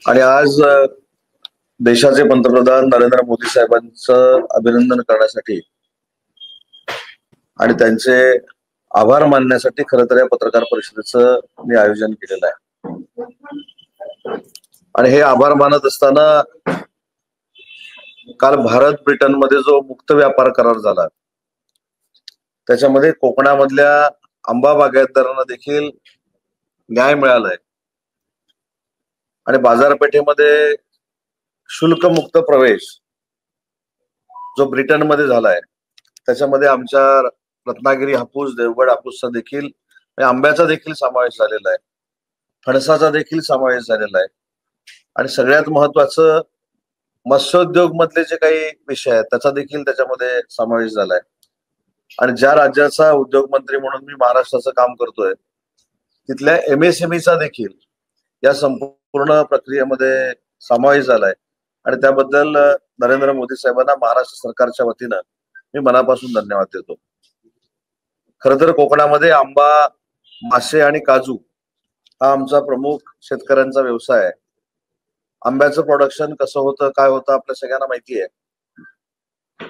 आणि आज देशाचे पंतप्रधान नरेंद्र मोदी साहेबांचं अभिनंदन करण्यासाठी आणि त्यांचे आभार मानण्यासाठी खरं तर या पत्रकार परिषदेचं मी आयोजन केलेलं आहे। आणि हे आभार मानत असताना काल भारत ब्रिटन मध्ये जो मुक्त व्यापार करार झाला त्याच्यामध्ये कोकणामधल्या आंबा बागायतदारांना देखील न्याय मिळालाय आणि बाजारपेठेमध्ये शुल्कमुक्त प्रवेश जो ब्रिटनमध्ये झालाय त्याच्यामध्ये आमच्या रत्नागिरी हापूस, देवगड हापूसचा देखील आंब्याचा देखील समावेश झालेला आहे, फणसाचा देखील समावेश झालेला आहे आणि सगळ्यात महत्वाचं मत्स्योद्योग मधले जे काही विषय आहेत त्याचा देखील त्याच्यामध्ये समावेश झालाय। आणि ज्या राज्याचा उद्योग मंत्री म्हणून मी महाराष्ट्राचं काम करतोय तिथल्या MSMEचा देखील या संपूर्ण प्रक्रियेमध्ये समावेश झालाय आणि त्याबद्दल नरेंद्र मोदी साहेबांना महाराष्ट्र सरकारच्या वतीनं मी मनापासून धन्यवाद देतो। खरं तर कोकणामध्ये आंबा, मासे आणि काजू हा आमचा प्रमुख शेतकऱ्यांचा व्यवसाय आहे। आंब्याचं प्रोडक्शन कसं होतं, काय होतं आपल्या सगळ्यांना माहिती आहे,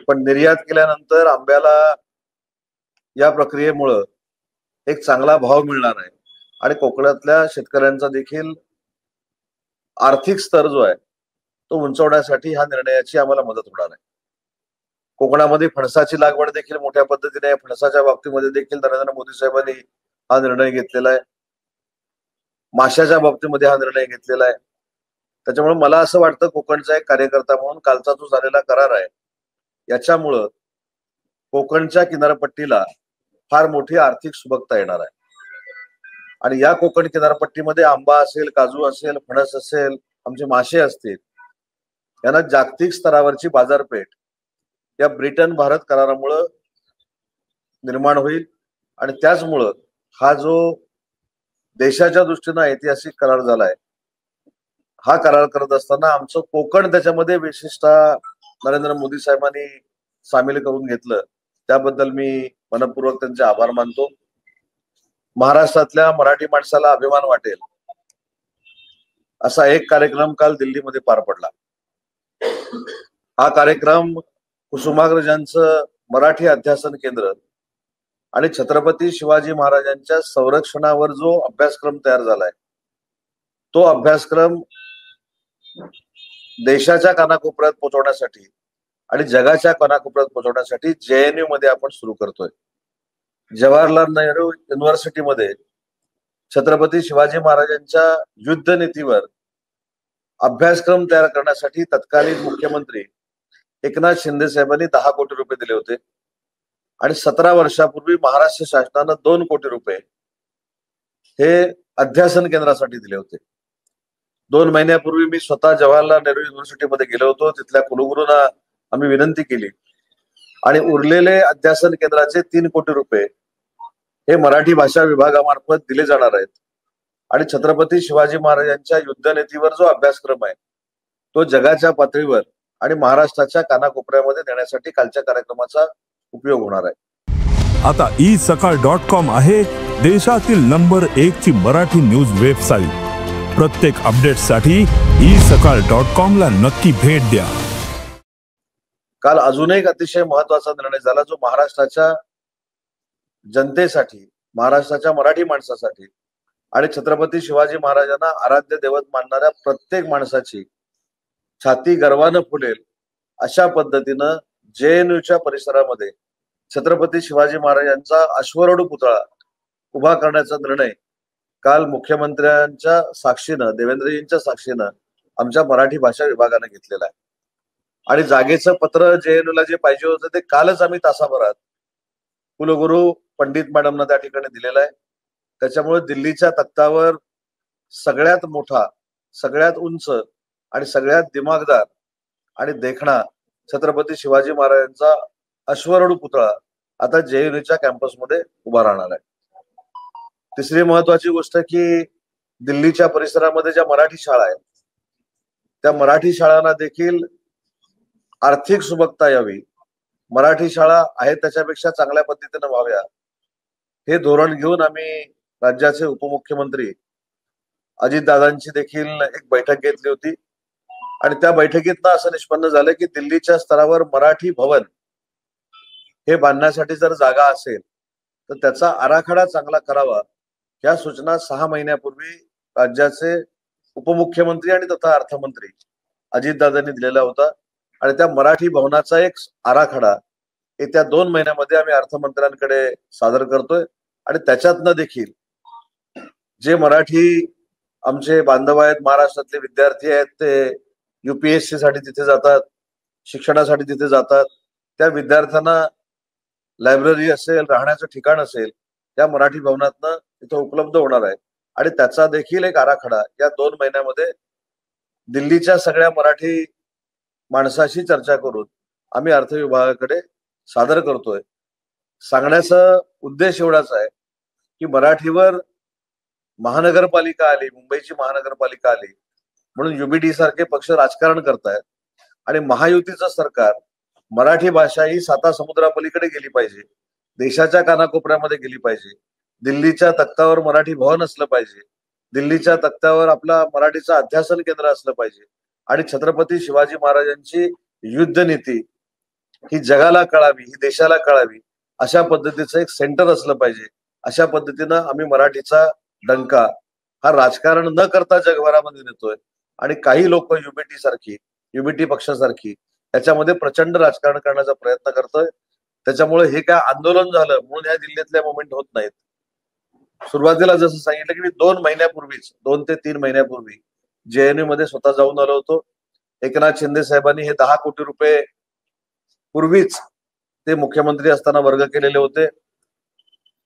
पण निर्यात केल्यानंतर आंब्याला या प्रक्रियेमुळं एक चांगला भाव मिळणार आहे आणि कोकणातल्या शेतकऱ्यांचा देखील आर्थिक स्तर जो आहे तो उंचवण्यासाठी ह्या निर्णयाची आम्हाला मदत होणार आहे। कोकणामध्ये फणसाची लागवड देखील मोठ्या पद्धतीने आहे, फणसाच्या बाबतीमध्ये देखील नरेंद्र मोदी साहेबांनी हा निर्णय घेतलेला आहे, माशाच्या बाबतीमध्ये हा निर्णय घेतलेला आहे। त्याच्यामुळे मला असं वाटतं कोकणचा एक कार्यकर्ता म्हणून कालचा जो झालेला करार आहे याच्यामुळं कोकणच्या किनारपट्टीला फार मोठी आर्थिक सुबकता येणार आहे आणि या कोकण किनारपट्टीमध्ये आंबा असेल, काजू असेल, फणस असेल, आमचे मासे असतील, यांना जागतिक स्तरावरची बाजारपेठ या ब्रिटन भारत करारामुळं निर्माण होईल आणि त्याचमुळं हा जो देशाच्या दृष्टीनं ऐतिहासिक करार झालाय हा करार करत असताना आमचं कोकण त्याच्यामध्ये विशेषतः नरेंद्र मोदी साहेबांनी सामील करून घेतलं त्याबद्दल मी मनपूर्वक त्यांचे आभार मानतो। महाराष्ट्रातल्या मराठी माणसाला अभिमान वाटेल असा एक कार्यक्रम काल दिल्लीमध्ये पार पडला। हा कार्यक्रम कुसुमाग्रजांचं मराठी अध्यासन केंद्र आणि छत्रपती शिवाजी महाराजांच्या संरक्षणावर जो अभ्यासक्रम तयार झालाय तो अभ्यासक्रम देशाच्या कानाकोपऱ्यात पोहोचवण्यासाठी आणि जगाच्या कानाकोपऱ्यात पोहोचवण्यासाठी JNU मध्ये आपण सुरू करतोय। जवाहरलाल नेहरू युनिव्हर्सिटीमध्ये छत्रपती शिवाजी महाराजांच्या युद्ध नीतीवर अभ्यासक्रम तयार करण्यासाठी तत्कालीन मुख्यमंत्री एकनाथ शिंदे साहेबांनी 10 कोटी रुपये दिले होते आणि 17 वर्षापूर्वी महाराष्ट्र शासनानं 2 कोटी रुपये हे अध्यासन केंद्रासाठी दिले होते। 2 महिन्यापूर्वी मी स्वतः जवाहरलाल नेहरू युनिव्हर्सिटीमध्ये गेलो होतो, तिथल्या कुलगुरूंना आम्ही विनंती केली आणि उरलेले अध्यासन केंद्राचे 3 कोटी रुपये हे मराठी भाषा विभागामार्फत दिले जाणार आहेत आणि छत्रपती शिवाजी महाराजांच्या युद्धनीतीवर जो अभ्यासक्रम आहे तो जगाच्या पातळीवर आणि महाराष्ट्राच्या कानाकोपऱ्यामध्ये नेण्यासाठी कालच्या कार्यक्रमाचा उपयोग होणार आहे। आता isakal.com आहे देशातील नंबर 1 ची मराठी न्यूज वेबसाईट। प्रत्येक अपडेटसाठी isakal.com ला नक्की भेट द्या। काल अजून एक अतिशय महत्वाचा निर्णय झाला जो महाराष्ट्राच्या जनतेसाठी, महाराष्ट्राच्या मराठी माणसासाठी आणि छत्रपती शिवाजी महाराजांना आराध्य दैवत मानणाऱ्या प्रत्येक माणसाची छाती गर्वानं फुलेल अशा पद्धतीनं JNUच्या परिसरामध्ये छत्रपती शिवाजी महाराजांचा अश्वरूढ पुतळा उभा करण्याचा निर्णय काल मुख्यमंत्र्यांच्या साक्षीनं, देवेंद्रजींच्या साक्षीनं आमच्या मराठी भाषा विभागाने घेतलेला आहे आणि जागेचं पत्र JNUला जे पाहिजे होतं ते कालच आम्ही तासाभरात कुलगुरू पंडित मॅडमना त्या ठिकाणी दिलेला आहे। त्याच्यामुळे दिल्लीच्या तख्तावर सगळ्यात मोठा, सगळ्यात उंच आणि सगळ्यात दिमागदार आणि देखणा छत्रपती शिवाजी महाराजांचा अश्वरूढ पुतळा आता JNUच्या कॅम्पसमध्ये उभा राहणार आहे। तिसरी महत्वाची गोष्ट की दिल्लीच्या परिसरामध्ये ज्या मराठी शाळा आहेत त्या मराठी शाळांना देखील आर्थिक सुबकता यावी, मराठी शाळा आहेत त्याच्यापेक्षा चांगल्या पद्धतीने व्हाव्या हे धोरण घेऊन आम्ही राज्याचे उपमुख्यमंत्री अजितदादांची देखील एक बैठक घेतली होती आणि त्या बैठकीतनं असं निष्पन्न झालं की दिल्लीच्या स्तरावर मराठी भवन हे बांधण्यासाठी जर जागा असेल तर त्याचा आराखडा चांगला करावा, या सूचना 6 महिन्यापूर्वी राज्याचे उपमुख्यमंत्री आणि तथा अर्थमंत्री अजितदादांनी दिलेला होता. आणि त्या मराठी भवनाचा एक आराखडा येत्या 2 महिन्यामध्ये आम्ही अर्थमंत्र्यांकडे सादर करतोय. आणि त्याच्यातनं देखील जे मराठी आमचे बांधव आहेत, महाराष्ट्रातले विद्यार्थी आहेत, ते UPSC साठी तिथे जातात, शिक्षणासाठी तिथे जातात, त्या विद्यार्थ्यांना लायब्ररी असेल, राहण्याचं ठिकाण असेल, त्या मराठी भवनातनं तिथं उपलब्ध होणार आहे. आणि त्याचा देखील एक आराखडा या 2 महिन्यामध्ये दिल्लीच्या सगळ्या मराठी माणसाशी चर्चा करून आम्ही अर्थ विभागाकडे सादर करतोय. सांगण्याचा उद्देश एवढाच आहे की मराठीवर महानगरपालिका आली, मुंबईची महानगरपालिका आली म्हणून UBD सारखे पक्ष राजकारण करतायत आणि महायुतीचं सरकार मराठी भाषा ही 7 समुद्रापलीकडे गेली पाहिजे, देशाच्या कानाकोपऱ्यामध्ये गेली पाहिजे, दिल्लीच्या तख्तावर मराठी भवन असलं पाहिजे, दिल्लीच्या तख्तावर आपला मराठीचं अध्यासन केंद्र असलं पाहिजे आणि छत्रपती शिवाजी महाराजांची युद्ध नीती ही जगाला कळावी, ही देशाला कळावी, अशा पद्धतीचं एक सेंटर असलं पाहिजे. अशा पद्धतीनं आम्ही मराठीचा डंका हा राजकारण न करता जगभरामध्ये नेतोय. आणि काही लोक UBT पक्षासारखी याच्यामध्ये प्रचंड राजकारण करण्याचा प्रयत्न करतोय. त्याच्यामुळे हे काय आंदोलन झालं म्हणून या जिल्ह्यातल्या मुवमेंट होत नाहीत. सुरुवातीला जसं सांगितलं की मी 2 महिन्यापूर्वीच 2 ते 3 महिन्यापूर्वी JNU मध्ये स्वतः जाऊन आलो होतो. एकनाथ शिंदे साहेबांनी हे 10 कोटी रुपये पूर्वीच ते मुख्यमंत्री असताना वर्ग केलेले होते.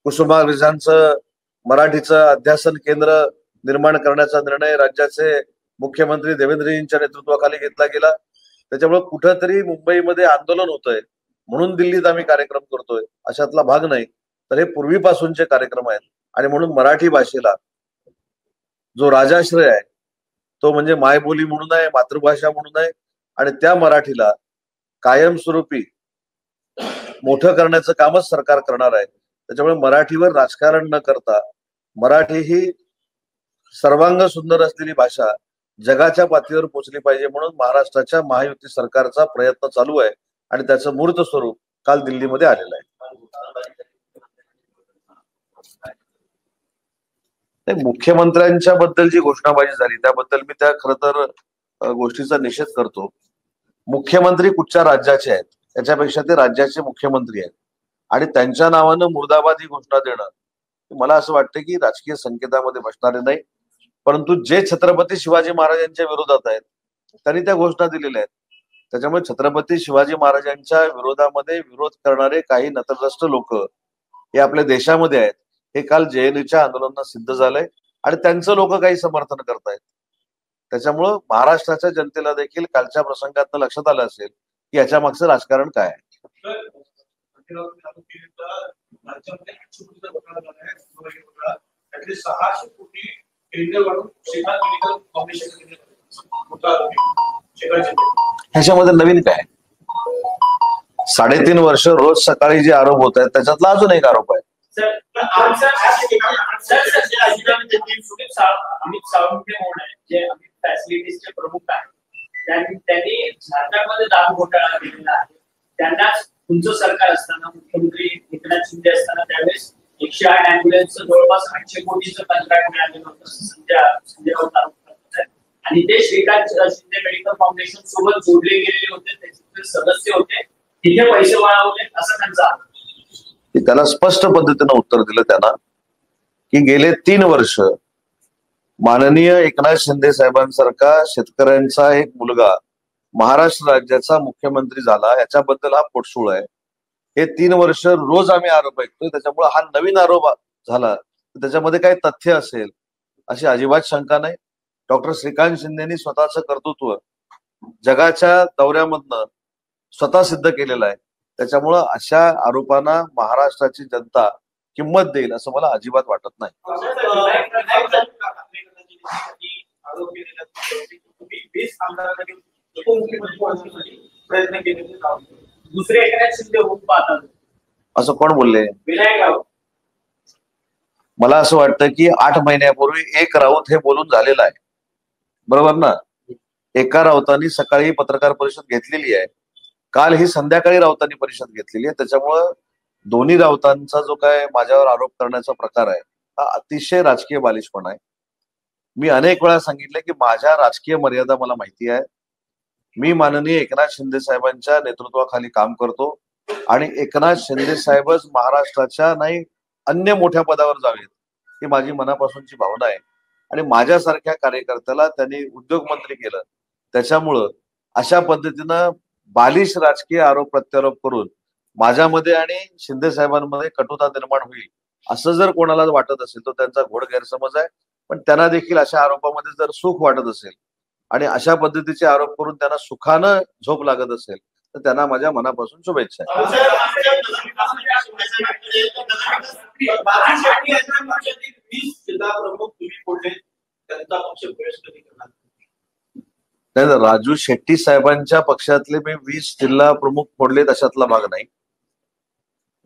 कुसुमाग्रजांचं मराठीचं अध्यासन केंद्र निर्माण करण्याचा निर्णय राज्याचे मुख्यमंत्री देवेंद्रजींच्या नेतृत्वाखाली घेतला गेला. त्याच्यामुळे कुठंतरी मुंबईमध्ये आंदोलन होतंय म्हणून दिल्लीत आम्ही कार्यक्रम करतोय अशातला भाग नाही, तर हे पूर्वीपासूनचे कार्यक्रम आहेत. आणि म्हणून मराठी भाषेला जो राजाश्रय आहे तो म्हणजे मायबोली म्हणून आहे, मातृभाषा म्हणून आहे. आणि त्या मराठीला कायमस्वरूपी मोठं करण्याचं कामच सरकार करणार आहे. त्याच्यामुळे मराठीवर राजकारण न करता मराठी ही सर्वांग सुंदर असलेली भाषा जगाच्या पातळीवर पोहोचली पाहिजे म्हणून महाराष्ट्राच्या महायुती सरकारचा प्रयत्न चालू आहे आणि त्याचं मूर्त स्वरूप काल दिल्लीमध्ये आलेलं आहे. मुख्यमंत्र्यांच्या बद्दल जी घोषणाबाजी झाली त्याबद्दल मी त्या खरं तर गोष्टीचा निषेध करतो. मुख्यमंत्री कुठच्या राज्याचे आहेत त्याच्यापेक्षा ते राज्याचे मुख्यमंत्री आहेत आणि त्यांच्या नावानं मुर्दाबाद ही घोषणा देणं मला असं वाटतं की राजकीय संकेतामध्ये बसणारे नाही. परंतु जे छत्रपती शिवाजी महाराजांच्या विरोधात आहेत त्यांनी त्या घोषणा दिलेल्या आहेत. त्याच्यामुळे छत्रपती शिवाजी महाराजांच्या विरोधामध्ये विरोध करणारे काही नतद्रष्ट लोक हे आपल्या देशामध्ये आहेत. हे काल JNUच्या आंदोलनात सिद्ध झालंय आणि त्यांचं लोक काही समर्थन करतायत. त्याच्यामुळं महाराष्ट्राच्या जनतेला देखील कालच्या प्रसंगातनं लक्षात आलं असेल की याच्या मागचं राजकारण काय आहे. ह्याच्यामध्ये नवीन काय? 3.5 वर्ष रोज सकाळी जे आरोप होत आहेत त्याच्यातला अजून एक आरोप आहे. अमित सावंत जे फॅसिलिटीजचे प्रमुख आहेत त्यांनी झारखंडमध्ये दारू घोटाळा केलेला आहे. त्यांनाच तुमचं सरकार असताना मुख्यमंत्री एकनाथ शिंदे असताना त्यावेळेस 108 अँब्युलन्सचं जवळपास 800 कोटीचं कंत्राट मिळालेलं होतं संजय राऊत आरोप करतात. आणि ते श्रीकांत शिंदे मेडिकल फाउंडेशन सोबत जोडले गेलेले होते, त्याचे सदस्य होते, तिथे पैसे वळवले असं त्यांचा आरोप. त्याला स्पष्ट पद्धतीनं उत्तर दिलं त्यांना की गेले 3 वर्ष माननीय एकनाथ शिंदे साहेबांसारखा शेतकऱ्यांचा एक मुलगा महाराष्ट्र राज्याचा मुख्यमंत्री झाला याच्याबद्दल हा पोटसूळ आहे. हे 3 वर्ष रोज आम्ही आरोप ऐकतोय. त्याच्यामुळे हा नवीन आरोप झाला त्याच्यामध्ये काही तथ्य असेल अशी अजिबात शंका नाही. डॉक्टर श्रीकांत शिंदेनी स्वतःचं कर्तृत्व जगाच्या दौऱ्यामधनं स्वतः सिद्ध केलेलं आहे. त्याच्यामुळं अशा आरोपांना महाराष्ट्राची जनता किंमत देईल असं मला अजिबात वाटत नाही. असं कोण बोलले? मला असं वाटतं की 8 महिन्यापूर्वी एक राऊत हे बोलून झालेलं आहे, बरोबर ना? एका राऊतांनी सकाळी पत्रकार परिषद घेतलेली आहे, काल ही संध्याकाळी राऊतांनी परिषद घेतलेली आहे. त्याच्यामुळं दोन्ही राऊतांचा जो काय माझ्यावर आरोप करण्याचा प्रकार आहे हा अतिशय राजकीय बालिशपणा आहे. मी अनेक वेळा सांगितलं की माझ्या राजकीय मर्यादा मला माहिती आहे. मी माननीय एकनाथ शिंदे साहेबांच्या नेतृत्वाखाली काम करतो आणि एकनाथ शिंदे साहेबच महाराष्ट्राच्या नाही अन्य मोठ्या पदावर जावेत ही माझी मनापासूनची भावना आहे. आणि माझ्यासारख्या कार्यकर्त्याला त्यांनी उद्योगमंत्री केलं, त्याच्यामुळं अशा पद्धतीनं बालिश राजकीय आरोप प्रत्यारोप करून माझ्यामध्ये आणि शिंदे साहेबांमध्ये कटुता निर्माण होईल असं जर कोणाला वाटत असेल तर त्यांचा घोर गैरसमज आहे. पण त्यांना देखील अशा आरोपामध्ये जर सुख वाटत असेल आणि अशा पद्धतीचे आरोप करून त्यांना सुखानं झोप लागत असेल तर त्यांना माझ्या मनापासून शुभेच्छा आहे. नाही, राजू शेट्टी साहेबांच्या पक्षातले मी 20 जिल्हा प्रमुख फोडलेत अशातला भाग नाही.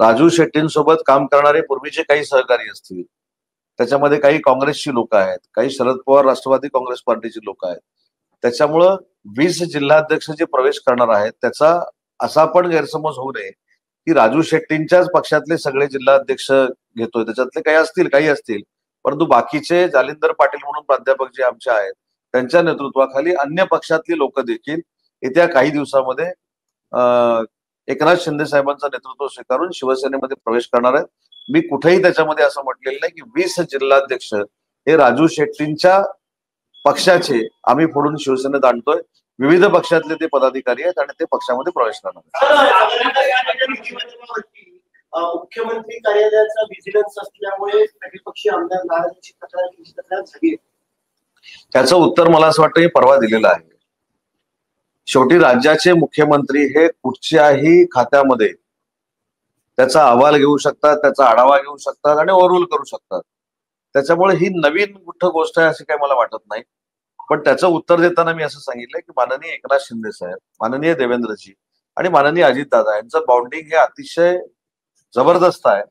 राजू शेट्टींसोबत काम करणारे पूर्वीचे काही सहकारी असतील, त्याच्यामध्ये काही काँग्रेसची लोक आहेत, काही शरद पवार राष्ट्रवादी काँग्रेस पार्टीची लोक आहेत. त्याच्यामुळं 20 जिल्हाध्यक्ष जे प्रवेश करणार आहेत त्याचा असा पण गैरसमज होऊ नये की राजू शेट्टींच्याच पक्षातले सगळे जिल्हाध्यक्ष घेतोय. त्याच्यातले काही असतील, परंतु बाकीचे जालिंदर पाटील म्हणून प्राध्यापक जे आमचे आहेत त्यांच्या नेतृत्वाखाली अन्य पक्षातली लोक देखील येत्या काही दिवसामध्ये एकनाथ शिंदे साहेबांचं नेतृत्व स्वीकारून शिवसेनेमध्ये प्रवेश करणार आहेत. मी कुठेही त्याच्यामध्ये असं म्हटलेलं नाही की 20 जिल्हाध्यक्ष हे राजू शेट्टींच्या पक्षाचे आम्ही फोडून शिवसेनेत आणतोय. विविध पक्षातले ते पदाधिकारी आहेत आणि ते पक्षामध्ये प्रवेश करणार आहेत. मुख्यमंत्री कार्यालयाचा व्हिजिलन्स असल्यामुळे पक्षी आमदार नाराजीची तक्रार झाली. त्याचं उत्तर मला असं वाटतं की परवा दिलेलं आहे. शेवटी राज्याचे मुख्यमंत्री हे कुठच्याही खात्यामध्ये त्याचा अहवाल घेऊ शकतात, त्याचा आढावा घेऊ शकतात आणि ओव्हरऑल करू शकतात. त्याच्यामुळे ही नवीन कुठं गोष्ट आहे अशी काही मला वाटत नाही. पण त्याचं उत्तर देताना मी असं सांगितलंय की माननीय एकनाथ शिंदे साहेब, माननीय देवेंद्रजी आणि माननीय अजितदादा यांचं बाउंडिंग हे अतिशय जबरदस्त आहे.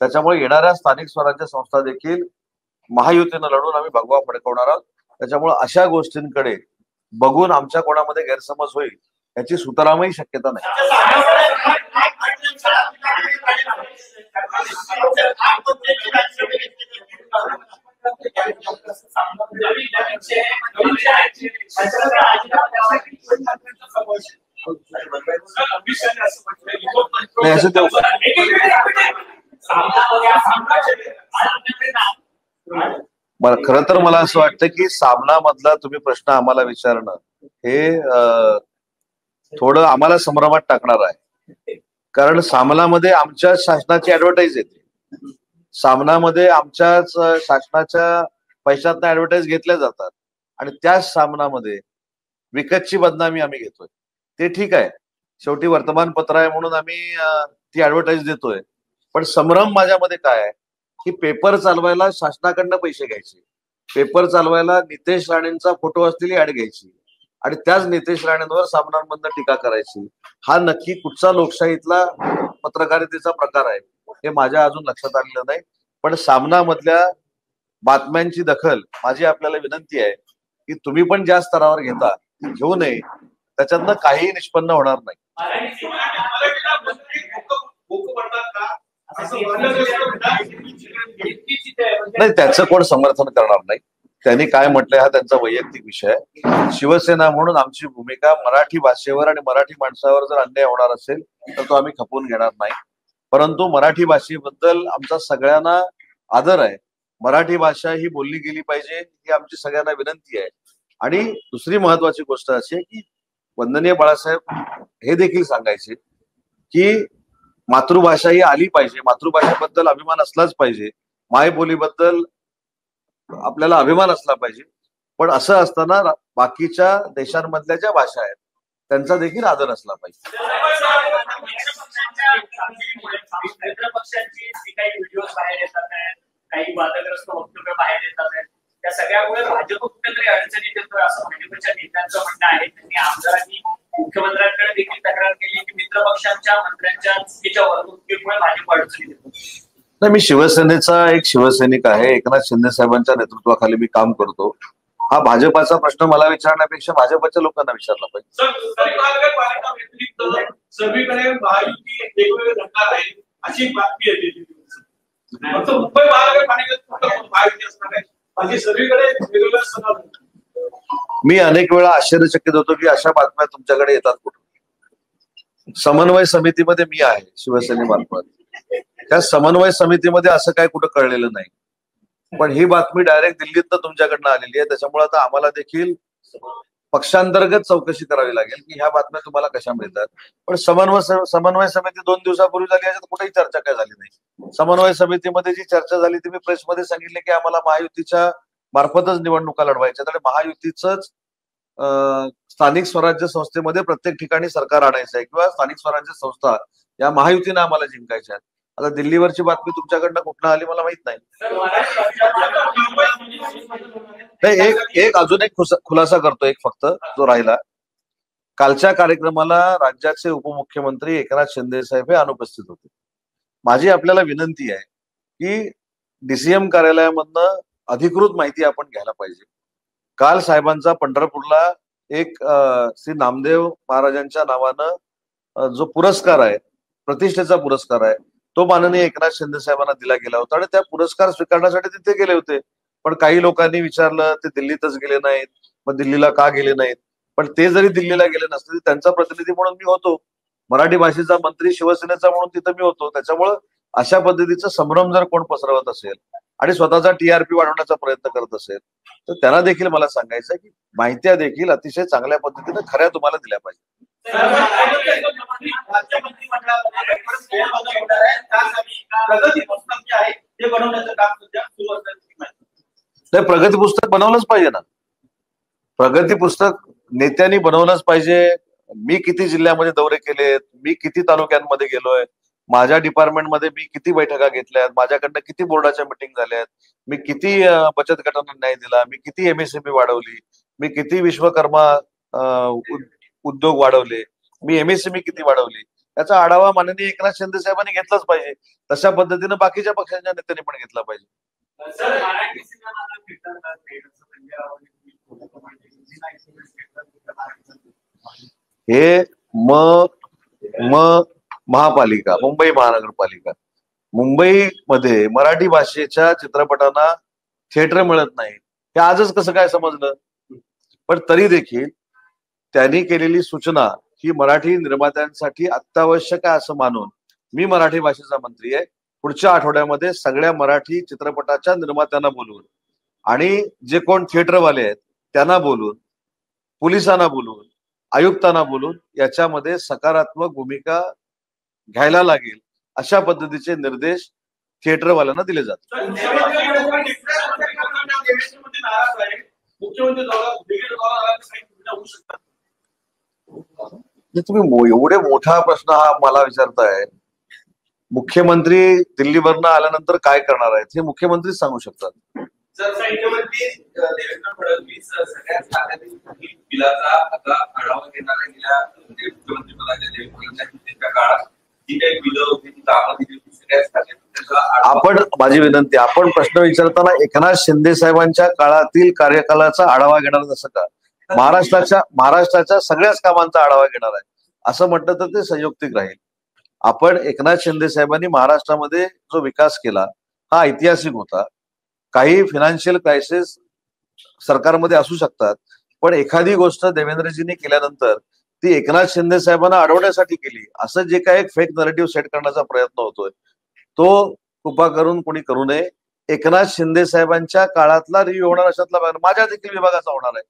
त्याच्यामुळे येणाऱ्या स्थानिक स्वराज्य संस्था देखील महायुतीनं लढून आम्ही भगवा फडकवणार आहोत. त्याच्यामुळे अशा गोष्टींकडे बघून आमच्या कोणामध्ये गैरसमज होईल याची सुतरामही शक्यता नाही. खरं तर मला असं वाटतं की सामनामधला तुम्ही प्रश्न आम्हाला विचारणं हे थोडं आम्हाला संभ्रमात टाकणार आहे. कारण सामनामध्ये आमच्या शासनाची ऍडव्हर्टाईज येते, सामनामध्ये आमच्याच शासनाच्या पैशातनं ऍडव्हर्टाईज घेतल्या जातात आणि त्याच सामनामध्ये विकतची बदनामी आम्ही घेतोय. ते ठीक आहे, शेवटी वर्तमानपत्र आहे म्हणून आम्ही ती ऍडव्हर्टाईज देतोय. पण संभ्रम माझ्यामध्ये काय आहे की पेपर चालवायला शासनाकडनं पैसे घ्यायचे, पेपर चालवायला नितेश राणेंचा फोटो असलेली ऍड घ्यायची आणि त्याच नितेश राणेंवर सामनांमधनं टीका करायची. हा नक्की कुठचा लोकशाहीतला पत्रकारितेचा प्रकार आहे हे माझ्या अजून लक्षात आलेलं नाही. पण सामनामधल्या बातम्यांची दखल माझी आपल्याला विनंती आहे की तुम्ही पण ज्या स्तरावर घेता ती घेऊ नये, त्याच्यातनं काहीही निष्पन्न होणार नाही. नाही, त्याचं कोण समर्थन करणार नाही. त्यांनी काय म्हटलंय हा त्यांचा वैयक्तिक विषय आहे. शिवसेना म्हणून आमची भूमिका मराठी भाषेवर आणि मराठी माणसावर जर अन्याय होणार असेल तर तो आम्ही खपवून घेणार नाही. परंतु मराठी भाषेबद्दल आमचा सगळ्यांना आदर आहे. मराठी भाषा ही बोलली गेली पाहिजे ही आमची सगळ्यांना विनंती आहे. आणि दुसरी महत्वाची गोष्ट अशी आहे की वंदनीय बाळासाहेब हे देखील सांगायचे की मातृभाषा ही आली पाहिजे, मातृभाषेबद्दल अभिमान असलाच पाहिजे, मायबोलीबद्दल आपल्याला अभिमान असला पाहिजे. पण असं असताना बाकीच्या देशांमधल्या ज्या भाषा आहेत त्यांचा देखील आदर असला पाहिजे. काही वादग्रस्त वक्तव्य बाहेर येतात आहेत, त्या सगळ्यामुळे भाजप कुठेतरी अडचणीत येतोय असं भाजपच्या नेत्यांचं म्हणणं आहे. त्यांनी आमदारांनी मुख्यमंत्र्यांकडे देखील तक्रार केली की मित्र पक्षांच्या मंत्र्यांच्या चुकीच्या वागणुकीमुळे भाजप अडचणीत येतो. नाही, मी शिवसेनेचा एक शिवसैनिक आहे. एकनाथ शिंदे साहेबांच्या नेतृत्वाखाली मी काम करतो. हा भाजपाचा प्रश्न मला विचारण्यापेक्षा भाजपच्या लोकांना विचारला पाहिजे. महानगरपालिका व्यतिरिक्त सर्वीकडे महायुती वेगवेगळे घटना आहे अशी बातमी येते. फक्त मुंबई महानगरपालिकेत महायुती असणार आहे, बाकी सर्वीकडे वेगवेगळ्या सणाल. मी अनेक वेळा आश्चर्यचकित होतो की अशा बातम्या तुमच्याकडे येतात कुठून. समन्वय समितीमध्ये मी आहे शिवसेनेमार्फत. त्या समन्वय समितीमध्ये असं काय कुठं कळलेलं नाही. पण ही बातमी डायरेक्ट दिल्लीतनं तुमच्याकडनं आलेली आहे. त्याच्यामुळे आता आम्हाला देखील पक्षांतर्गत चौकशी करावी लागेल की ह्या बातम्या तुम्हाला कशा मिळतात. पण समन्वय समिती 2 दिवसापूर्वी झाली, याच्यात कुठेही चर्चा काय झाली नाही. समन्वय समितीमध्ये जी चर्चा झाली ती मी प्रेसमध्ये सांगितले की आम्हाला महायुतीच्या मार्फतच निवडणुका लढवायच्या, तर महायुतीचंच स्थानिक स्वराज्य संस्थेमध्ये प्रत्येक ठिकाणी सरकार आणायचं आहे किंवा स्थानिक स्वराज्य संस्था या महायुतीनं आम्हाला जिंकायच्या आहेत. आता दिल्लीवरची बातमी तुमच्याकडनं कुठनं आली मला माहित नाही. एक अजून एक खुलासा करतो, एक फक्त जो राहिला. कालच्या कार्यक्रमाला राज्याचे उपमुख्यमंत्री एकनाथ शिंदे साहेब हे अनुपस्थित होते. माझी आपल्याला विनंती आहे की डीसीएम कार्यालयामधनं अधिकृत माहिती आपण घ्यायला पाहिजे. काल साहेबांचा पंढरपूरला एक श्री नामदेव महाराजांच्या नावानं जो पुरस्कार आहे, प्रतिष्ठेचा पुरस्कार आहे, तो माननीय एकनाथ शिंदे साहेबांना दिला गेला होता आणि त्या पुरस्कार स्वीकारण्यासाठी तिथे गेले होते. पण काही लोकांनी विचारलं ते दिल्लीतच गेले नाहीत, मग दिल्लीला का गेले नाहीत. पण ते जरी दिल्लीला गेले नसते त्यांचा प्रतिनिधी म्हणून मी होतो, मराठी भाषेचा मंत्री शिवसेनेचा म्हणून तिथं मी होतो. त्याच्यामुळं अशा पद्धतीचा संभ्रम जर कोण पसरवत असेल आणि स्वतःचा टीआरपी वाढवण्याचा प्रयत्न करत असेल तर त्यांना देखील मला सांगायचं की माहित्या देखील अतिशय चांगल्या पद्धतीने खऱ्या तुम्हाला दिल्या पाहिजे. प्रगती पुस्तक बनवलंच पाहिजे ना. प्रगती पुस्तक नेत्यांनी बनवलंच पाहिजे. मी किती जिल्ह्यामध्ये दौरे केलेत, मी किती तालुक्यांमध्ये गेलोय, माझ्या डिपार्टमेंटमध्ये मी किती बैठका घेतल्यात, माझ्याकडनं किती बोर्डाच्या मिटिंग झाल्यात, मी किती बचत गटांना न्याय दिला, मी किती एमएसएमई वाढवली, मी किती विश्वकर्मा उद्योग वाढवले, मी एमएसएमई किती वाढवली, याचा आढावा माननीय एकनाथ शिंदे साहेबांनी घेतलाच पाहिजे. तशा पद्धतीनं बाकीच्या पक्षांच्या नेत्यांनी पण घेतला पाहिजे. हे महापालिका, मुंबई महानगरपालिका, मुंबईमध्ये मराठी भाषेच्या चित्रपटांना थिएटर मिळत नाही हे आजच कसं काय समजलं. पण तरी देखील त्यांनी केलेली सूचना ही मराठी निर्मात्यांसाठी अत्यावश्यक आहे असं मानून मी मराठी भाषेचा मंत्री आहे. पुढच्या आठवड्यामध्ये सगळ्या मराठी चित्रपटाच्या निर्मात्यांना बोलवून आणि जे कोण थिएटरवाले आहेत त्यांना बोलून, पोलिसांना बोलून, आयुक्तांना बोलून याच्यामध्ये सकारात्मक भूमिका घ्यायला लागेल अशा पद्धतीचे निर्देश थिएटरवाल्यांना दिले जातात. तुम्ही एवढे मोठा प्रश्न हा मला विचारताय. मुख्यमंत्री दिल्लीवरनं आल्यानंतर काय करणार आहेत हे मुख्यमंत्रीच सांगू शकतात. देवेंद्र फडणवीस सगळ्याच बिलाचा आता आढावा घेणार आहे. गेल्या मुख्यमंत्री पदाच्या काळात जी काही बिलं होती ती कामात सगळ्याच आपण, माझी विनंती, आपण प्रश्न विचारताना एकनाथ शिंदे साहेबांच्या काळातील कार्यकालाचा आढावा घेणार जसं का महाराष्ट्राच्या सगळ्याच कामांचा आढावा घेणार आहे असं म्हटलं तर ते संयुक्तिक राहील. आपण एकनाथ शिंदे साहेबांनी महाराष्ट्रामध्ये जो विकास केला हा ऐतिहासिक होता. काही फायनान्शियल क्रायसिस सरकारमध्ये असू शकतात, पण एखादी गोष्ट देवेंद्रजींनी केल्यानंतर ती एकनाथ शिंदे साहेबांना अडवण्यासाठी केली असं जे काही एक फेक नरेटिव्ह सेट करण्याचा प्रयत्न होतोय तो कृपा करून कोणी करू नये. एकनाथ शिंदे साहेबांच्या काळातला रिव्ह्यू होणार अशातला माझ्या देखील विभागाचा होणार आहे,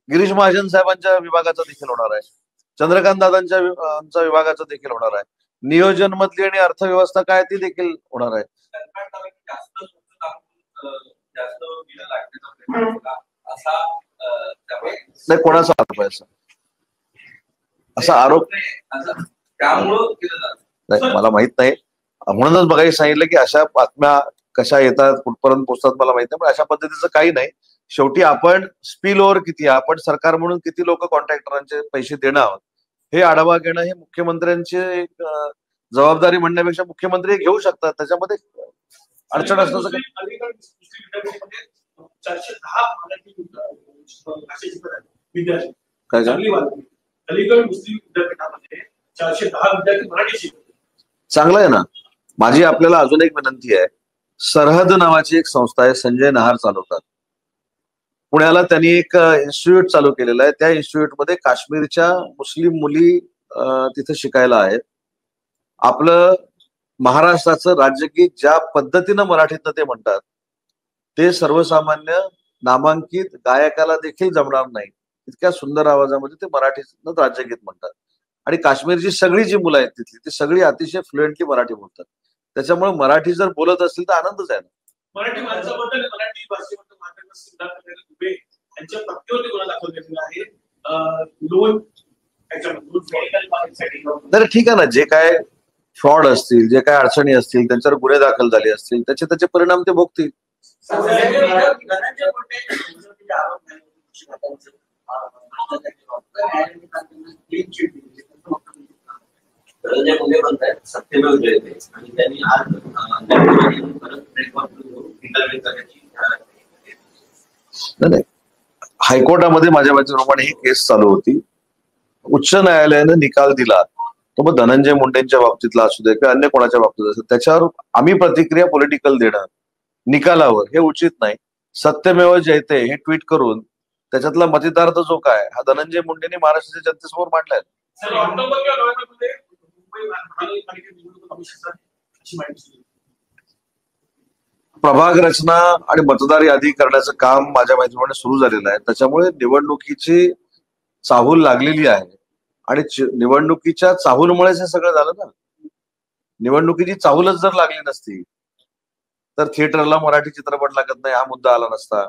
गिरीश महाजन साहेबांच्या विभागाचा देखील होणार आहे, चंद्रकांत दादांच्या विभागाचा देखील होणार आहे, नियोजन मधली आणि अर्थव्यवस्था काय ती देखील होणार आहे. नाही, कोणाचा आरोप आहे असा आरोप नाही मला माहित नाही. म्हणूनच बघायला सांगितलं की अशा बातम्या कशा येतात, कुठपर्यंत पोहोचतात मला माहित नाही. पण अशा पद्धतीचं काही नाही. शेवटी आपण स्पिल ओव्हर किती, आपण सरकार म्हणून किती लोक कॉन्ट्रॅक्टरांचे पैसे देणं आहोत हे आढावा घेणं हे मुख्यमंत्र्यांचे एक जबाबदारी म्हणण्यापेक्षा मुख्यमंत्री घेऊ शकतात, त्याच्यामध्ये अडचण असण्याचं काय? अलीगड मुस्लिम विद्यापीठामध्ये 410 मराठी भाषेचे विद्यार्थी काय चांगली बातमी. अलीगड मुस्लिम विद्यापीठामध्ये 410 विद्यार्थी मराठी शिकवतात. चांगलं आहे ना. माझी आपल्याला अजून एक विनंती आहे, सरहद नावाची एक संस्था आहे, संजय नहार चालवतात. पुण्याला त्यांनी एक इन्स्टिट्यूट चालू केलेलं आहे. त्या इन्स्टिट्यूटमध्ये काश्मीरच्या मुस्लिम मुली तिथे शिकायला आहेत. आपलं महाराष्ट्राचं राज्यगीत ज्या पद्धतीनं मराठीतनं ते म्हणतात, ते सर्वसामान्य नामांकित गायकाला देखील जमणार नाही. इतक्या सुंदर आवाजामध्ये ते मराठीतनं राज्यगीत म्हणतात. आणि काश्मीरची सगळी जी मुलं आहेत तिथली, ती सगळी अतिशय फ्लुएंटली मराठी बोलतात. त्याच्यामुळे मराठी जर बोलत असतील तर आनंदच आहे ना. मराठी माणसाबद्दल, मराठी भाषेबद्दल मान्यता सिद्धार्थ दुबे यांच्या पत्त्यावरती गुन्हा दाखल केलेला आहे. लोन मेडिकल कॉलेजसाठी. तर ठीक आहे ना, जे काय फ्रॉड असतील, जे काय अडचणी असतील, त्यांच्यावर गुन्हे दाखल झाले असतील, त्याचे परिणाम ते भोगतील. धनंजय मुंडे म्हणतात सत्यमेव जयते आणि त्यांनी आज इंटरव्ह्यू करण्याची नाही, हायकोर्टामध्ये माझ्या माहितीप्रमाणे ही केस चालू होती. उच्च न्यायालयाने निकाल दिला, तो मग धनंजय मुंडेंच्या बाबतीतला असू दे किंवा अन्य कोणाच्या बाबतीत असेल, त्याच्यावर आम्ही प्रतिक्रिया पॉलिटिकल देणं निकालावर हे उचित नाही. सत्यमेव जयते हे ट्विट करून त्याच्यातला मतितार्थ जो काय हा धनंजय मुंडेंनी महाराष्ट्राच्या जनतेसमोर मांडलाय. सर, ऑक्टोबर किंवा नोव्हेंबरमध्ये मुंबई महानगरपालिकेत निवडणूक अपेक्षित अशी माहिती. प्रभाग रचना आणि मतदार यादी करण्याचं काम माझ्या माहितीप्रमाणे सुरू झालेलं आहे. त्याच्यामुळे निवडणुकीची चाहूल लागलेली आहे आणि निवडणुकीच्या चाहूलमुळेच हे सगळं झालं ना. निवडणुकीची चाहूलच जर लागली नसती तर थिएटरला मराठी चित्रपट लागत नाही हा मुद्दा आला नसता.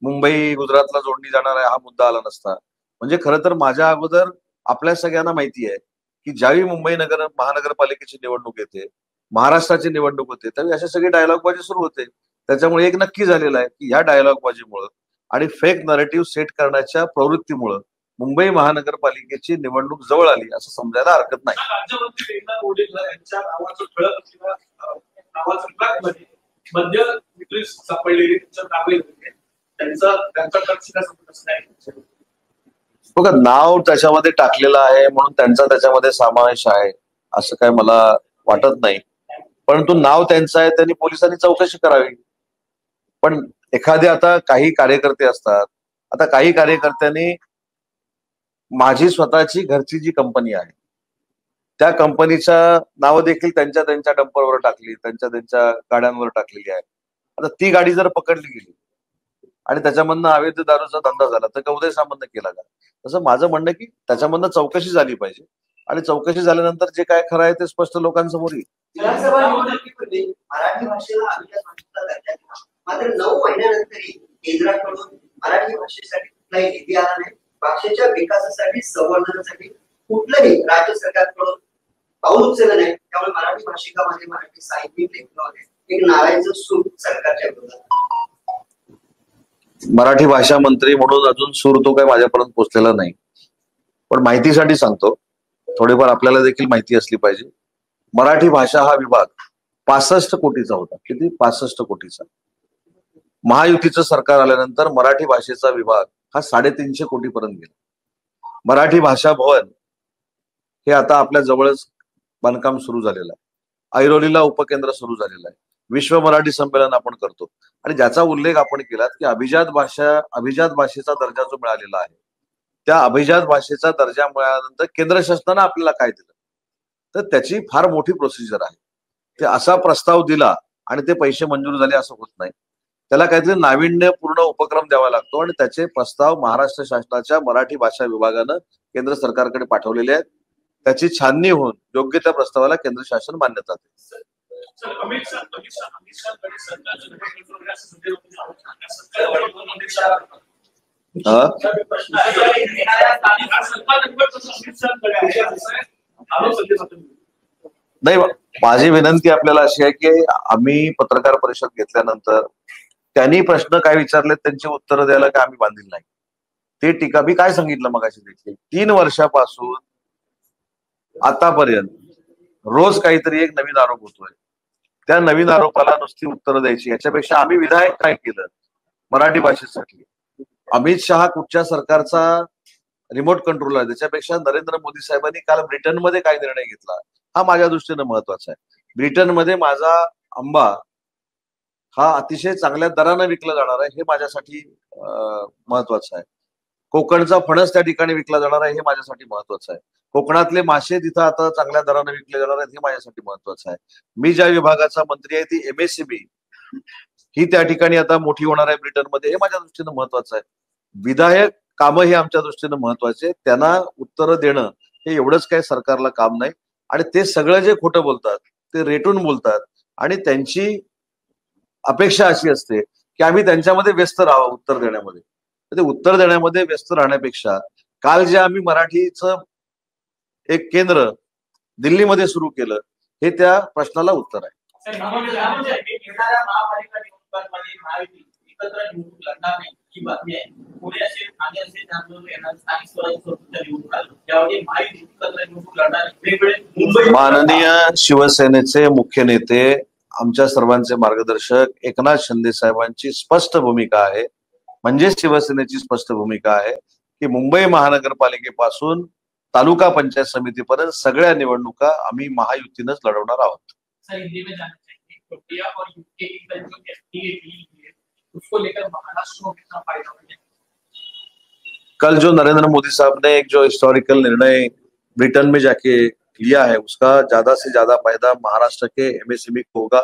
मुंबई गुजरातला जोडली जाणार आहे हा मुद्दा आला नसता. म्हणजे खरं तर माझ्या अगोदर आपल्या सगळ्यांना माहिती आहे की ज्यावेळी मुंबई महानगरपालिकेची निवडणूक येते, महाराष्ट्राची निवडणूक होते, त्यावेळी अशा सगळी डायलॉगबाजी सुरू होते. त्याच्यामुळे एक नक्की झालेलं आहे की ह्या डायलॉगबाजीमुळं आणि फेक नरेटिव्ह सेट करण्याच्या प्रवृत्तीमुळं मुंबई महानगरपालिकेची निवडणूक जवळ आली असं समजायला हरकत नाही. राज्यमंत्री एकनाथ मुंडे यांच्या नावाचं ठळक असलेल्या नावाचं ट्रकमध्ये मद्य विक्री सापडलेली त्यांच्या ताब्यात होते. त्यांचा खर्च नाही. बघा, नाव त्याच्यामध्ये टाकलेलं आहे म्हणून त्यांचा त्याच्यामध्ये समावेश आहे असं काय मला वाटत नाही. परंतु नाव त्यांचं आहे, त्यांनी पोलिसांनी चौकशी करावी. पण एखादे आता काही कार्यकर्ते असतात, आता काही कार्यकर्त्यांनी माझी स्वतःची घरची जी कंपनी आहे त्या कंपनीच्या नावं देखील त्यांच्या डंपरवर टाकली, त्यांच्या गाड्यांवर टाकलेली आहे. आता ती गाडी जर पकडली गेली आणि त्याच्यामधनं अवैध दारूचा धंदा झाला तर का उदय सामंत केला का? तसं माझं म्हणणं की त्याच्यामधनं चौकशी झाली पाहिजे आणि चौकशी झाल्यानंतर जे काय खरं आहे ते स्पष्ट लोकांसमोर येईल. विधानसभा निवडणुकीपूर्वी मराठी भाषेला अभिजात भाषेचा दर्जा दिला, मात्र 9 महिन्यानंतरही केंद्राकडून मराठी भाषेसाठी कुठलाही निधी आला नाही. भाषेच्या विकासासाठी, संवर्धनासाठी कुठलंही राज्य सरकारकडून पाऊल उचललं नाही. त्यामुळे मराठी भाषिकामध्ये मराठी साहित्यिक लेखनामध्ये एक नारायचं सूर सरकारच्या विरोधात. मराठी भाषा मंत्री म्हणून अजून सूर तो काही माझ्यापर्यंत पोहोचलेला नाही, पण माहितीसाठी सांगतो, थोडीफार आपल्याला देखील माहिती असली पाहिजे. मराठी भाषा हा विभाग 65 कोटीचा होता. किती? 65 कोटीचा. महायुतीचं सरकार आल्यानंतर मराठी भाषेचा विभाग हा 350 कोटीपर्यंत गेला. मराठी भाषा भवन हे आता आपल्या जवळच बांधकाम सुरू झालेलं आहे. ऐरोलीला उपकेंद्र सुरू झालेलं आहे. विश्व मराठी संमेलन आपण करतो आणि ज्याचा उल्लेख आपण केलात की अभिजात भाषेचा दर्जा जो मिळालेला आहे, त्या अभिजात भाषेचा दर्जा मिळाल्यानंतर केंद्र शासनानं आपल्याला काय दिलं तर त्याची फार मोठी प्रोसिजर आहे. ते असा प्रस्ताव दिला आणि ते पैसे मंजूर झाले असं होत नाही. त्याला काहीतरी नाविन्यपूर्ण उपक्रम द्यावा लागतो आणि त्याचे प्रस्ताव महाराष्ट्र शासनाच्या मराठी भाषा विभागानं केंद्र सरकारकडे पाठवलेले आहेत. त्याची छाननी होऊन योग्य त्या प्रस्तावाला केंद्र शासन मान्यता देते. अमित शाह नाही, माझी विनंती आपल्याला अशी आहे की आम्ही पत्रकार परिषद घेतल्यानंतर त्यांनी प्रश्न काय विचारले त्यांची उत्तरं द्यायला काय आम्ही बांधील नाही. ते टीका मी काय सांगितलं मगाशी देखील, 3 वर्षापासून आतापर्यंत रोज काहीतरी एक नवीन आरोप होतोय. त्या नवीन आरोपाला नुसती उत्तरं द्यायची, याच्यापेक्षा आम्ही विधायक काय केलं मराठी भाषेसाठी. अमित शहा कुठच्या सरकारचा रिमोट कंट्रोल आहे, त्याच्यापेक्षा नरेंद्र मोदी साहेबांनी काल ब्रिटनमध्ये काय निर्णय घेतला हा माझ्या दृष्टीने महत्वाचा आहे. ब्रिटनमध्ये माझा आंबा हा अतिशय चांगल्या दराने विकला जाणार आहे हे माझ्यासाठी महत्वाचं आहे. कोकणचा फणस त्या ठिकाणी विकला जाणार आहे हे माझ्यासाठी महत्वाचं आहे. कोकणातले मासे तिथं आता चांगल्या दराने विकले जाणार आहेत हे माझ्यासाठी महत्वाचं आहे. मी ज्या विभागाचा मंत्री आहे ती MSCB ही त्या ठिकाणी आता मोठी होणार आहे ब्रिटनमध्ये, हे माझ्या दृष्टीने महत्वाचं आहे. विधायक कामं हे आमच्या दृष्टीने महत्वाचे, त्यांना उत्तरं देणं हे एवढंच काही सरकारला काम नाही. आणि ते सगळं जे खोटं बोलतात ते रेटून बोलतात आणि त्यांची अपेक्षा अशी असते की आम्ही त्यांच्यामध्ये व्यस्त राहावं उत्तर देण्यामध्ये. ते उत्तर देण्यामध्ये व्यस्त राहण्यापेक्षा काल जे आम्ही मराठीचं एक केंद्र दिल्लीमध्ये सुरू केलं हे त्या प्रश्नाला उत्तर आहे. येणाऱ्या महापालिका निवडणुकांमध्ये महायुती एकत्र निवडणूक लढणार नाही ही बातमी आहे. पुणे असेल, ठाणे असेल, नागपूर येणार स्थानिक स्वराज्य संस्थेच्या निवडणुका त्यावेळी महायुती एकत्र निवडणूक लढणार वेगवेगळे मुंबई. माननीय शिवसेनेचे मुख्य नेते आमच्या सर्वांचे मार्गदर्शक एकनाथ शिंदे साहेबांची स्पष्ट भूमिका आहे, म्हणजे शिवसेनेची स्पष्ट भूमिका आहे की मुंबई महानगरपालिकेपासून तालुका पंचायत समितीपर्यंत सगळ्या निवडणुका आम्ही महायुतीनंच लढवणार आहोत. सर, हिंदी में जानना चाहिए इंडिया और यूके की जो FTA डील है उसको लेकर महाराष्ट्र को कितना फायदा होगा? कल जो नरेंद्र मोदी साहब ने एक जो हिस्टोरिकल निर्णय ब्रिटेन में जाके लिया है उसका ज्यादा से ज्यादा फायदा महाराष्ट्र के MSME को होगा.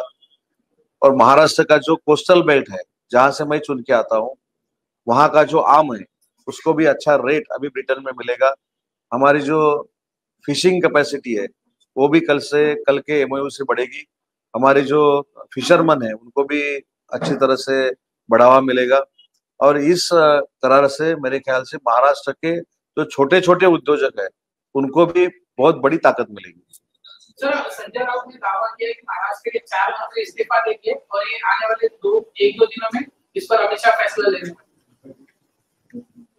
और महाराष्ट्र का जो कोस्टल बेल्ट है जहां से मैं चुन के आता हूँ वहां का जो आम है उसको भी अच्छा रेट अभी ब्रिटेन में मिलेगा. हमारी जो फिशिंग कैपेसिटी है वो भी कल के MOU से बढ़ेगी. हमारे जो फिशरमैन है उनको भी अच्छी तरह से बढ़ावा मिलेगा. और इस करार से मेरे ख्याल से महाराष्ट्र के जो छोटे छोटे उद्योजक है उनको भी बहुत बड़ी ताकत मिलेगी. सर, संजय राउत ने दावा किया कि महाराष्ट्र के 4 मंत्री इस्तीफा देंगे और ये आने वाले 1-2 दिनों में इस पर अमित शाह फैसला लेंगे.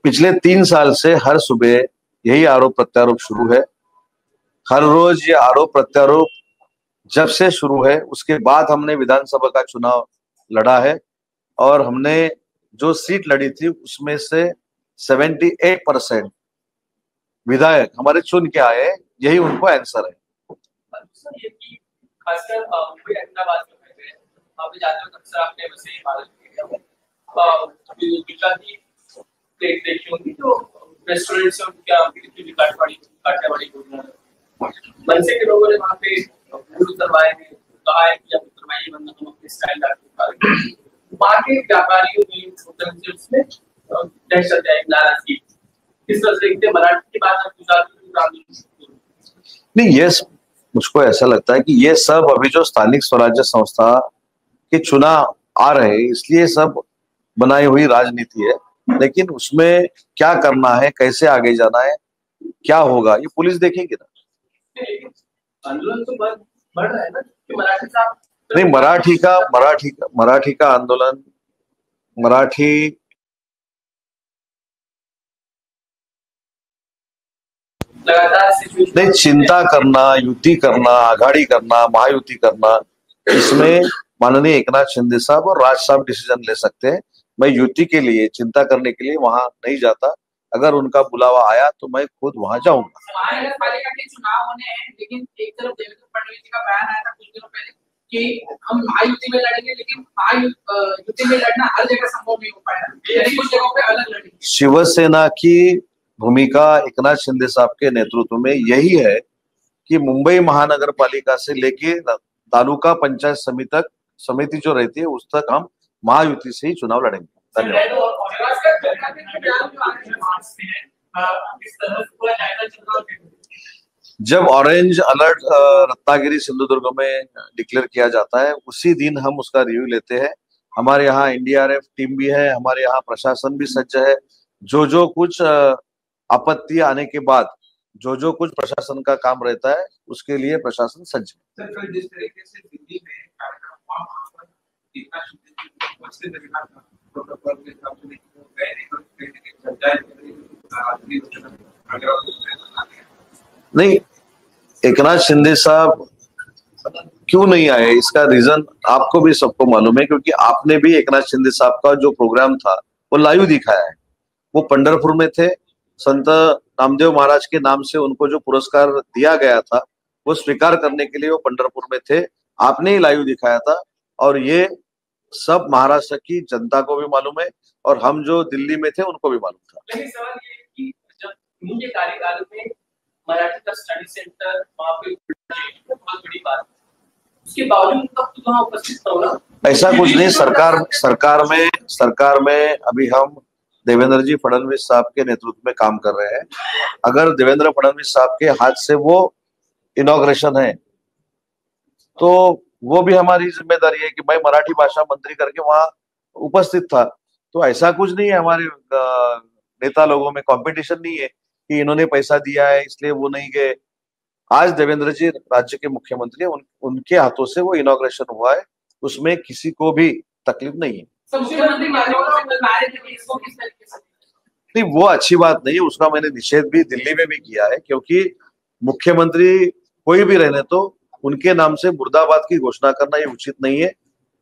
पिछले 3 साल से हर सुबह यही आरोप प्रत्यारोप शुरू है. हर रोज ये आरोप प्रत्यारोप जब से शुरू है उसके बाद हमने विधानसभा का चुनाव लड़ा है और हमने जो सीट लड़ी थी उसमें से 78% विधायक हमारे चुन के आए, यही उनको आंसर है. खासकर मुंबई अहमदाबाद में वहाँ पे जाते वक्त अक्सर आपने वैसे ही भारत के गुजराती प्लेट देखी होगी तो रेस्टोरेंट से क्या काठियावाड़ी मनसे के लोगों ने वहाँ पे फूड उतरवाए हैं, कहा है कि अब उतरवाइए वरना हम अपने स्टाइल डालेंगे. वहाँ के व्यापारियों ने होटल उसमें दहशत है, नाराजगी किस तरह से देखते मराठी की बात गुजराती नहीं. ये मुझको ऐसा लगता है कि ये सब अभी जो स्थानिक स्वराज्य संस्था के चुनाव आ रहे हैं इसलिए सब बनाई हुई राजनीति है. लेकिन उसमें क्या करना है, कैसे आगे जाना है, क्या होगा ये पुलिस देखेगी ना. आंदोलन तो बढ़ रहा है ना कि मराठी साहब नहीं, मराठी का आंदोलन मराठी नहीं, चिंता करना, युति करना, आघाड़ी करना, महायुति करना, इसमें माननीय एकनाथ शिंदे साहब और राज साहब डिसीजन ले सकते हैं. मैं युति के लिए चिंता करने के लिए वहां नहीं जाता. अगर उनका बुलावा आया तो मैं खुद वहां जाऊंगा. महानगरपालिका के चुनाव होने हैं लेकिन एक तरफ देवेंद्र फडणवीस जी का बयान आया था कुछ दिनों पहले कि हम महायुति में लड़ेंगे लेकिन महायुति में लड़ना हर जगह संभव नहीं हो पाएगा, कुछ जगहों पे अलग लड़ेंगे. शिवसेना की भूमिका एकनाथ शिंदे साहब के नेतृत्व में यही है कि मुंबई महानगर पालिका से लेके तालुका पंचायत समिति जो रहती है उस तक हम महायुति से ही चुनाव लड़ेंगे. धन्यवाद. जब ऑरेंज अलर्ट रत्नागिरी सिंधुदुर्ग में डिक्लेयर किया जाता है उसी दिन हम उसका रिव्यू लेते हैं. हमारे यहाँ NDRF टीम भी है, हमारे यहाँ प्रशासन भी सज्ज है. जो कुछ आपत्ति आने के बाद जो कुछ प्रशासन का काम रहता है उसके लिए प्रशासन सज्ज है. जिस तरीके से दिल्ली में नहीं, एकनाथ शिंदे साहब क्यों नहीं आए, इसका रीजन आपको भी सबको मालूम है, क्योंकि आपने भी एकनाथ शिंदे साहब का जो प्रोग्राम था वो लाइव दिखाया है। वो पंढरपुर में थे, संत नामदेव महाराज के नाम से उनको जो पुरस्कार दिया गया था वो स्वीकार करने के लिए वो पंढरपुर में थे, आपने ही लाइव दिखाया था। और ये सब महाराष्ट्र की जनता को भी मालूम है और हम जो दिल्ली में थे उनको भी मालूम था। लेकिन सवाल ये है कि जब उनके कार्यकाल में मराठी का स्टडी सेंटर वहाँ पे बहुत बड़ी बात, उसके बावजूद तब तो वहाँ उपस्थित न होना। ऐसा कुछ नहीं, सरकार में अभी हम देवेंद्र जी फडणवीस साहब के नेतृत्व में काम कर रहे हैं। अगर देवेंद्र फडणवीस साहब के हाथ से वो इनॉग्रेशन है तो वो भी हमारी जिम्मेदारी है कि मैं मराठी भाषा मंत्री करके वहां उपस्थित था। तो ऐसा कुछ नहीं है, हमारे नेता लोगों में कंपटीशन नहीं है कि इन्होंने पैसा दिया है इसलिए वो नहीं गए। आज देवेंद्र जी राज्य के मुख्यमंत्री हैं, उनके हाथों से वो इनॉग्रेशन हुआ है, उसमें किसी को भी तकलीफ नहीं है। नहीं, वो अच्छी बात नहीं है, उसका मैंने निषेध भी दिल्ली में भी किया है, क्योंकि मुख्यमंत्री कोई भी रहने तो उनके नाम से मुर्दाबाद की घोषणा करना ये उचित नहीं है।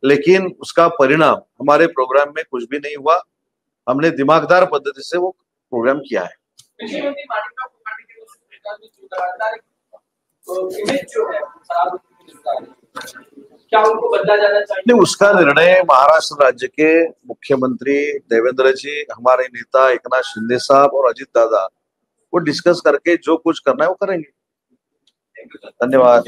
लेकिन उसका परिणाम हमारे प्रोग्राम में कुछ भी नहीं हुआ, हमने दिमागदार पद्धति से वो प्रोग्राम किया है। क्या उनको बदला जाना चाहिए? नहीं, उसका निर्णय महाराष्ट्र राज्य के मुख्यमंत्री देवेंद्र जी, हमारे नेता एकनाथ शिंदे साहब और अजित दादा वो डिस्कस करके जो कुछ करना है वो करेंगे। धन्यवाद।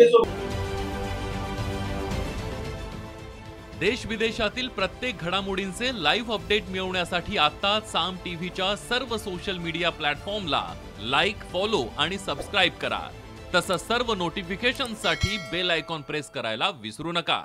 देश विदेशातील प्रत्येक घडामोडींचे लाईव्ह अपडेट मिळवण्यासाठी आता साम टीव्हीच्या सर्व सोशल मीडिया प्लॅटफॉर्मला लाईक, फॉलो आणि सबस्क्राईब करा। तसंच सर्व नोटिफिकेशनसाठी बेल आयकॉन प्रेस करायला विसरू नका।